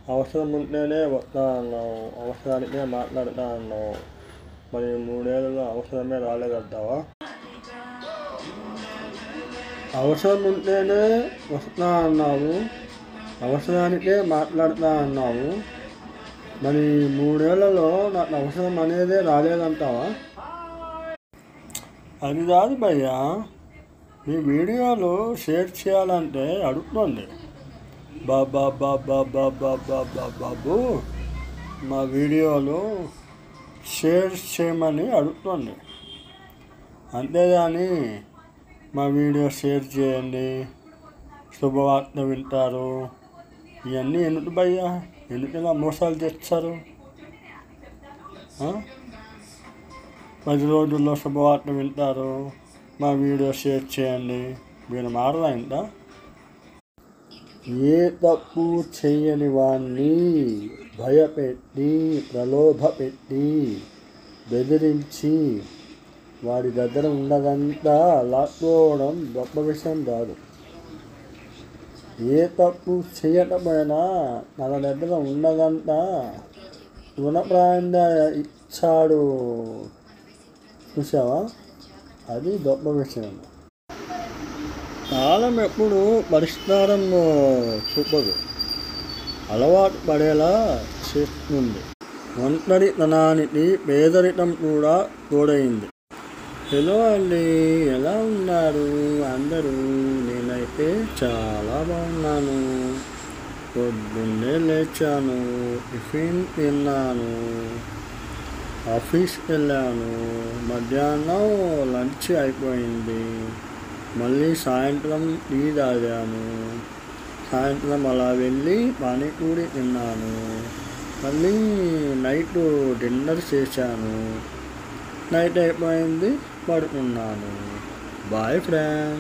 అవసరం ఉంటేనే వస్తా అన్నావు, అవసరానికే మాట్లాడుతా అన్నావు. మరి 3 ఏళ్ళలో అవసరమే రాలేదంటావా? అవసరం ఉంటేనే వస్తా అన్నావు, అవసరానికే మాట్లాడుతా అన్నావు. మరి 3 ఏళ్లలో నాకు అవసరం అనేదే రాలేదంటావా? అది కాదు భయ్యా, మీ వీడియోలు షేర్ చేయాలంటే అడుగుతుంది. బాబు మా వీడియోలు షేర్ చేయమని అడుగుతుంది. అంతేగాని మా వీడియో షేర్ చేయండి, శుభవార్త వింటారు, ఇవన్నీ ఎందుకు భయ్యా? ఎందుకలా మోసాలు తెచ్చారు? 10 రోజుల్లో శుభవార్త వింటారు, మా వీడియో షేర్ చేయండి, మీరు మారదా ఇంత? ఏ తప్పు చేయని వాణ్ణి భయపెట్టి, ప్రలోభపెట్టి, బెదిరించి వాడి దగ్గర ఉన్నదంతా లాక్కోవడం గొప్ప విషయం కాదు. ఏ తప్పు చేయకపోయినా మన దగ్గర ఉన్నదంతా రుణప్రాయంగా ఇచ్చాడు, చూసావా? అది గొప్ప విషయం. కాలం ఎప్పుడు పరిష్కారం చూపదు, అలవాటు పడేలా చేస్తుంది. ఒంటరితనానికి పేదరికం కూడా తోడైంది. హలో అండి, ఎలా ఉన్నారు అందరూ? నేనైతే చాలా బాగున్నాను. పొద్దున్నే లేచాను, టిఫిన్ తిన్నాను, ఆఫీస్కి వెళ్ళాను, మధ్యాహ్నం లంచ్ అయిపోయింది, మళ్ళీ సాయంత్రం టీ తాగాను, సాయంత్రం అలా వెళ్ళి పానీపూరి తిన్నాను, మళ్ళీ నైట్ డిన్నర్ చేశాను, నైట్ అయిపోయింది, పడుకున్నాను. Bye friends.